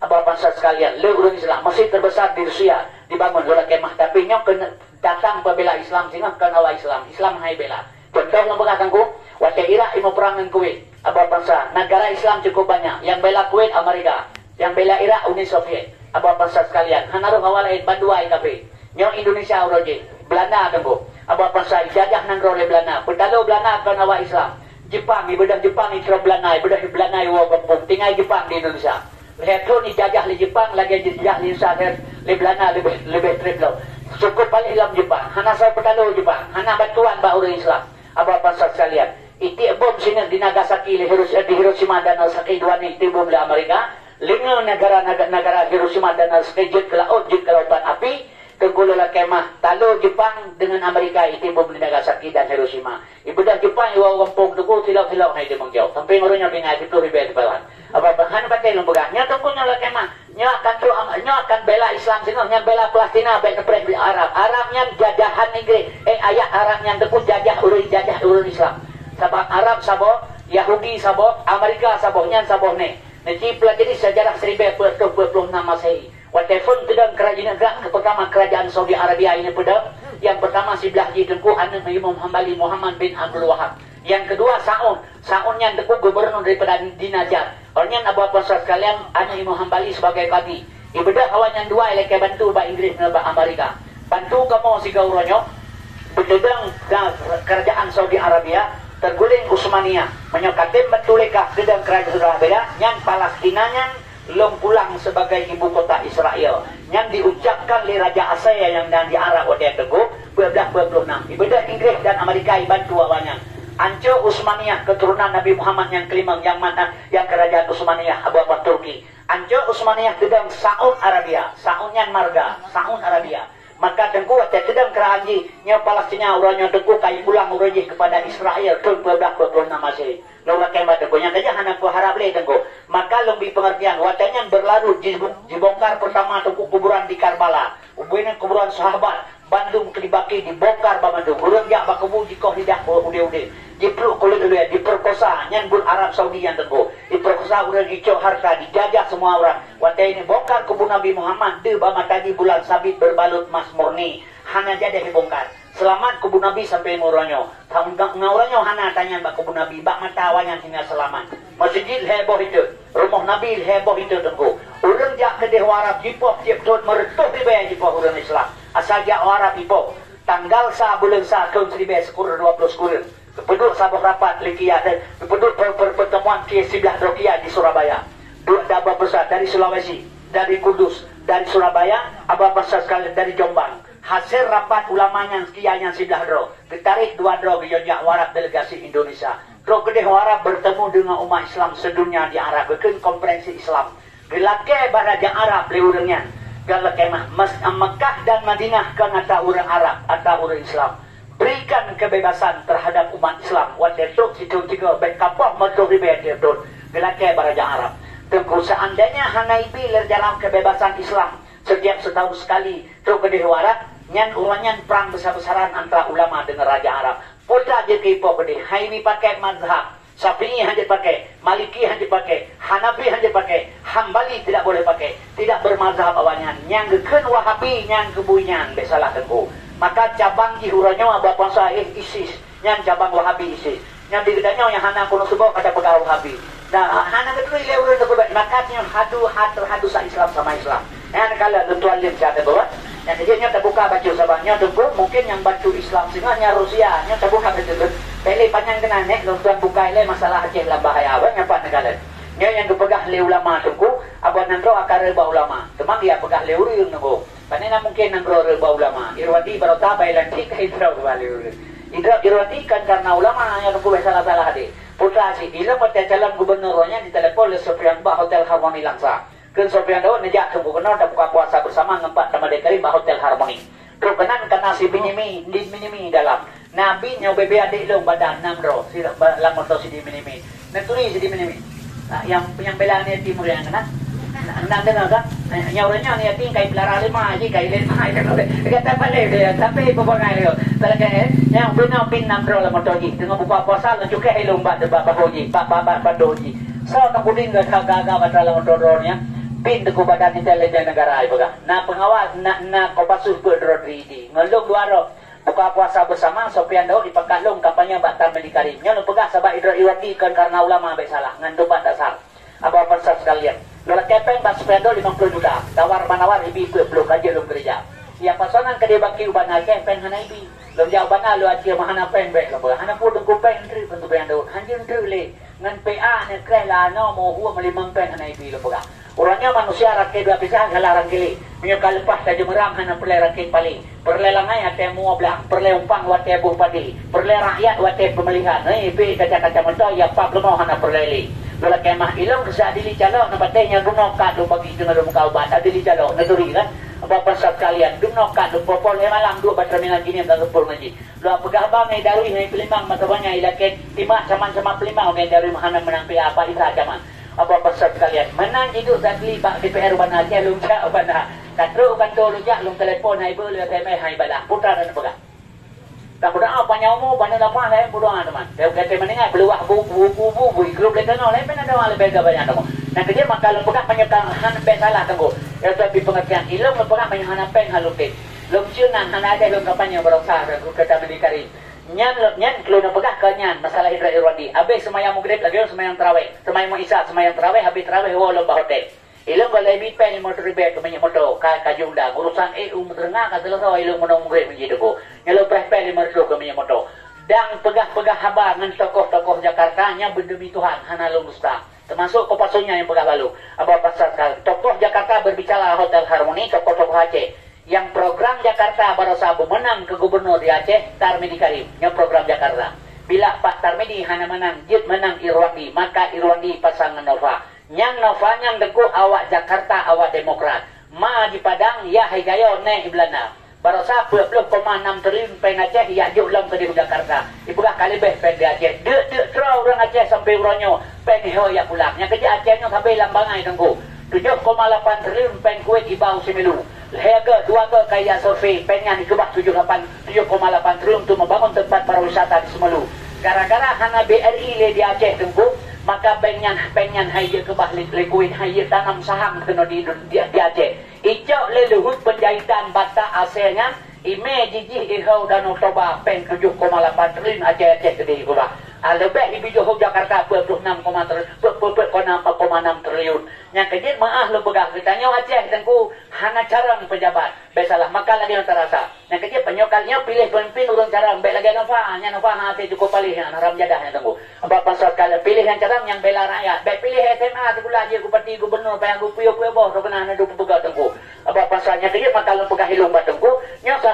Abah bangsa sekalian, le urang Islam, masjid terbesar di Rusia dibangun oleh kemah, tapi nyok kena datang pembela Islam sehingga kena awal Islam hai bela. Contoh yang berkataku, waktu Irak mau perang dengan Kuwait, abah bangsa, negara Islam cukup banyak, yang bela Kuwait Amerika, yang bela Irak Uni Soviet, abah bangsa sekalian, hanaruh awal banduai tapi, nyok Indonesia uroji, Belanda tengku, abah bangsa jajah nang role Belanda, bertalu Belanda kena awal Islam. Jepang, ibadah Jepang ikram Belanda, ibadah Belanda iwa kampung, tinggal Jepang di Indonesia. Lihat tu ni jajah di Jepang, lagi jajah di Indonesia, di Belanda lebih triplo. Cukup paling dalam Jepang, hana saya bertalu Jepang, hana bantuan bak orang Islam. Abah bangsa sekalian, iti bom sini di Nagasaki, di Hiroshima dan Nagasaki dua ni iti bom di Amerika. Lima negara Hiroshima dan Nagasaki jet ke laut, jet ke lautan api. Tengkulah kemah talu Jepang dengan Amerika iti bom di Nagasaki dan Hiroshima. Ibadah Jepang iwa kampung tengku silau-silau hai di mengjauh. Sampai ngorongnya pingai itu ribe di bawah. Abah bahan pakai lembaga. Nya tengkunya lah kemah. Nya akan bela Islam sini, nya bela Palestina, bela pres di Arab. Arabnya jajahan Inggris. Ayat Arabnya tengku jajah urun Islam. Sabah Arab sabah, Yahudi sabah, Amerika sabahnya sabah ni. Nanti pelajari sejarah 1926 Masehi. Walaupun kedang kerajaan negara pertama kerajaan Saudi Arabia ini pada yang pertama sebelah di tengku Anak Imam Hambali Muhammad bin Abdul Wahab. Yang kedua Saun yang tengku gubernur daripada Dinajar. Orangnya Abu Bakar sekalian Anak Imam Hambali sebagai kadi. Ibadah kawan yang dua elok bantu ba Inggris dan ba Amerika. Bantu kamu si gauronyo bededang kerajaan Saudi Arabia terguling Utsmaniyah. Menyokatim betulekah kedang kerajaan Saudi Arabia yang Palestinanya long pulang sebagai ibu kota Israel yang diucapkan oleh Raja Asaya yang dan di Arab waktu yang teguh 1226. Ibadah Inggris dan Amerika bantu awalnya. Anco Utsmaniyah keturunan Nabi Muhammad yang kelima yang mana yang kerajaan Utsmaniyah Abu Bakar Turki. Anco Utsmaniyah kedang Saud Arabia, Saudnya marga, Saud Arabia. Maka tengku waktu kedang kerajaan nya Palestina urangnya tengku kai pulang urangnya kepada Israel tahun 1226 Masehi. Lalu kemat tengku yang saja anak harap le tengku. Maka lebih pengertian watanya berlarut dibongkar pertama tengku kuburan di Karbala. Kemudian kuburan sahabat Bandung kelibaki dibongkar ba Bandung. Urang jak ba kebu dikoh lidah ude-ude. Dipeluk kulit dulu ya, diperkosa nyanbul Arab Saudi yang tengku. Diperkosa urang dicok harta, dijajah semua orang. Waktu ini bongkar kubur Nabi Muhammad de ba matagi bulan sabit berbalut emas murni. Hana jadi dibongkar. Selamat kubur Nabi sampai ngoronyo. Ngoronyo hana tanya ba kubur Nabi bak mata awanyan hingga selamat. Masjid heboh itu. Rumah Nabi heboh itu tengku. Urang jak kedeh Arab jipoh tiap tahun meretuh di bayar jipoh urang Islam. Asal jak Arab jipoh. Tanggal sa bulan sa tahun 1920 sekurang. Penduduk sabah rapat Likia dan penduduk pertemuan ke sebelah Rokia di Surabaya. Dua abah besar dari Sulawesi, dari Kudus, dari Surabaya, abah besar sekali dari Jombang. Hasil rapat ulamanya sekian sebelah dro. Ditarik dua dro ke Yogyakarta Warab delegasi Indonesia. Dro kedeh Warab bertemu dengan umat Islam sedunia di Arab. Bikin konferensi Islam. Gelake baraja Arab leurengnya. Galake Mekah dan Madinah kan ata orang Arab, ata orang Islam. Berikan kebebasan terhadap umat Islam. Waktu itu situ tiga baik kapal motor ribe dia tu. Gelake baraja Arab. Tengku seandainya hanaibi dalam kebebasan Islam setiap setahun sekali tu kedeh Warab nyan urangnya perang besar-besaran antara ulama dengan raja Arab. Putra je ke ipo kedeh. Haibi pakai mazhab. Syafi'i hanya pakai, Maliki hanya pakai, Hanafi hanya pakai, Hambali tidak boleh pakai, tidak bermazhab awalnya. Yang geken Wahabi, yang kebunyan, besalah tengku. Maka cabang jihuranya abah bangsa ISIS, yang cabang Wahabi ISIS. Yang digedanya yang hana kuno sebab ada pegawai Wahabi. Nah, hana betul lewat itu maka yang hadu sa Islam sama Islam. Yang kalau tentuan lim kata bahwa yang jadinya terbuka baju sabahnya tunggu mungkin yang baju Islam singanya Rusia nya terbuka betul. Pele panjang kena nek tuan buka ile masalah Aceh lah bahaya apa nyapa negara. Nya yang dipegah le ulama tunggu abang nandro akar reba ulama. Temang dia pegah le uri nunggu. Panena mungkin nandro reba ulama. Irwati barota bailan tik hidra bali uri. Irwati kan karena ulama yang nunggu salah-salah hadi. Putra si ilang mata calon gubernurnya ditelepon oleh Sofyan Bah Hotel Harmoni Langsa. Kan Sofyan Daud nejak ke gubernur dan buka puasa bersama ngempat sama dekari Bah Hotel Harmoni. Terus kenan kena si minimi dalam. Nabi nyaw bebe adik lo badan 6 ro. Sila lamun to si minimi. Naturi si minimi. Yang belah ni timur yang kena. Nang dengar kan? Nyauranya ni ting kai belara lima aja kai lima itu. Kata balik dia tapi pebangai dia. Talaga yang benar pin 6 ro lamun to ji. Tengah buka puasa lo juga ilung bad ba boji. Ba doji. So kemudian gak gaga batala lamun to ro nya. pin deku badan intelijen negara ibaga na pengawal na Kopassus Rodri di ngelung duaro buka puasa bersama Sofian Daud di Pekalung kampanye baktar medikarim nya lu pegah sabak Idra Iwadi kan karena ulama baik salah ngan dobat dasar apa persat sekalian lola kepeng bak Sofian Daud 50 juta tawar manawar ibi belum kaji belum gereja yang pasangan kedai baki ubana kepeng hana ibi lu jauh bana lu aja mahana peng baik lu hana pun dengku peng tri bentuk Sofian Daud hanjin tri le ngan PA ne krela no mo huwa melimang peng hana ibi lu pegah orangnya manusia rakyat dua pisah galarang kili menyuka lepas saja merang hana perle rakyat paling perle langai hati mua belang perle umpang wate buh padi perle rakyat wate pemilihan ibi kaca-kaca mentah ya pak lemah hana perle li lola kemah ilong kesa adili calok na batenya dunoka do bagi dengan do muka ubat adili calok na duri kan apa pasal kalian dunoka do popol malang dua baterminan gini dan popol ngaji lo pegah bang ai darui hai pelimang matabanya ilaket timah sama-sama pelimang ai darui mahana menang pe apa isa jaman apa pasal kalian menang hidup dan li pak DPR bana Aceh lum ja bana katru bantu lu ja lum telefon hai beu le teme hai bala putra dan pegah tak pernah apa nyamu bana lapang lain bodoh teman dia kata mendengar peluah bubu grup le kano lain pernah ada lebih banyak teman nah kerja maka lu pegah penyekan han pe salah tanggo ya tapi pengertian ilmu lu pegah penyekan pen halute lum cuna han ada lum kampanye berusaha dan kata mendikari nyan kalau nak pegah kanyan masalah Idra Irwandi habis semayang maghrib lagi semayang tarawih semayang isya semayang tarawih habis tarawih wala hotel ilmu balai bipen motor ribet kemanya motor kajunda urusan merengah kata lo ilmu monong maghrib menjadi ko nyalo prepel merdo kemanya motor dan pegah-pegah habar dengan tokoh-tokoh Jakarta nya berdemi Tuhan hana lo musta termasuk kopasunya yang pegah lalu apa pasal tokoh Jakarta berbicara Hotel Harmoni tokoh-tokoh Aceh yang program Jakarta baru sabu menang ke gubernur di Aceh Tarmedi Karim yang program Jakarta bila Pak Tarmedi hana menang jid menang Irwandi maka Irwandi pasangan Nova yang Nova yang deku awak Jakarta awak Demokrat ma di Padang ya higayo ne iblana baru sabu 20,6 triliun pen Aceh ya julam ke di Jakarta ibugah kali beh pen di Aceh de terau orang Aceh sampai uranyo pen ho ya pulang yang kerja Acehnya sampai lambangai tengku 7,8 triliun pen Kuwait ibau semilu Hega dua ke kaya survei pengen dikebak 7,8 triliun untuk membangun tempat pariwisata di Semelu. Gara-gara hana BRI le di Aceh tengku, maka pengen hai je kebah lekuin hai je tanam saham kena di Aceh. Icok le luhut penjahitan bata aselnya ime jijih ihau dan Oktober pen 7,8 triliun Aceh gede kebah. Lebih di Johor Jakarta 26,6 triliun. Yang kejit maah lo pegang ditanya Aceh tengku hana carang pejabat. Besalah maka lagi yang terasa. Yang kejit penyokalnya pilih pemimpin urang carang. Baik lagi Nova hati cukup palih yang haram jadahnya tengku. Apa pasal kala pilih yang carang yang bela rakyat. Baik pilih SMA sekolah je bupati gubernur payah gupuyo boh kena ada pegang tengku. Apa pasalnya kejit maka lo pegang hilung batengku. Nyok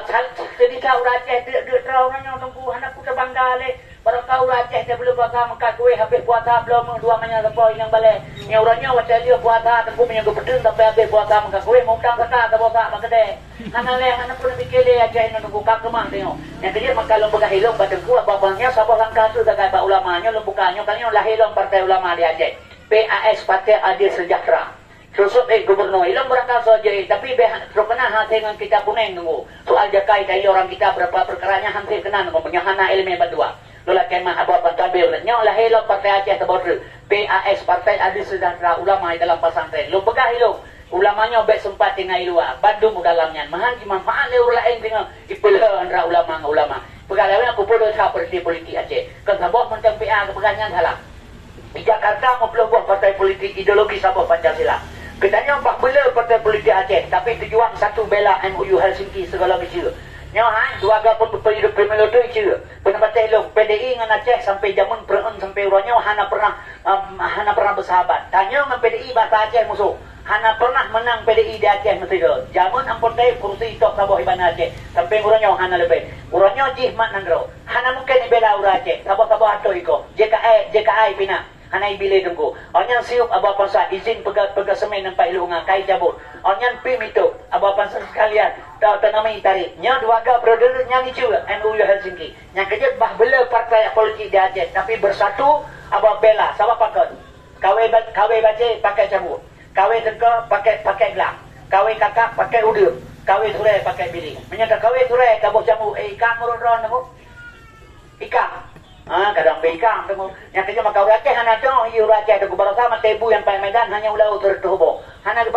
sedikah urang Aceh dia terau nanya tengku hana putra bangga le. Para kau Aceh dia belum bakal makan kue habis puasa belum dua manya lepo yang balik. Yang orangnya wajah dia puasa tengku menyangkut pedeng tapi habis puasa makan kue mau utang kata atau bosak makan deh. Hana le hana pun mikir le Aceh ini tengku kak kemang tengok. Yang kedua maka lo buka hilong batengku abangnya sabah langkah tu dah kata ulamanya lo bukanya kalian lah hilong partai ulama di Aceh. PAS Partai Adil Sejahtera. Susuk gubernur ilong berangkat saja tapi terkena hati dengan kita kuning tengku. Soal jakai dari orang kita berapa perkaranya hampir kena tengku punya hana elemen berdua. Lola kemah apa tampil nya lah helok partai Aceh terbodoh PAS Partai Adil Sejahtera ulama dalam pesantren lu pegah hilong ulamanya baik sempat tinggal luar Bandung dalamnya mahan manfaat le urang lain dengan ipelan ra ulama pegah lawan aku bodoh tak partai politik Aceh kan sabah mentang PA kepegahnya salah di Jakarta mau buah partai politik ideologi sabah Pancasila katanya pak bela partai politik Aceh tapi tujuan satu bela MOU Helsinki segala macam nyahan dua gapun berperiode pemilu tu je penempatan hilong PDI dengan Aceh sampai zaman perun sampai urangnya hana pernah bersahabat tanya dengan PDI bahasa Aceh musuh hana pernah menang PDI di Aceh mesti ke zaman ampotai kursi tok sabah iban Aceh sampai urangnya hana lebih urangnya jihmat nandro hana mungkin dibela urang Aceh sabah-sabah atau iko JKI pina hana ibile tunggu onyan siup abah pansa izin pegak semen nampak ilunga kai cabut onyan pim itu abah pansa sekalian tanami tarik nya dua ga brother nya nicu MOU Helsinki yang kejut bah bela partai politik di Aceh tapi bersatu abah bela sabab pakai kawe baca pakai cabut kawe tengka pakai gelang kawe kakak pakai udur kawe surai pakai bilik menyata kawe surai kabut jamu ikan murun ron ikan Kadang pikang temu. Yang kerja makau rakyat hana tu, iu rakyat tu kubarasa mah tebu yang pai medan hanya ulau tertubo. Hana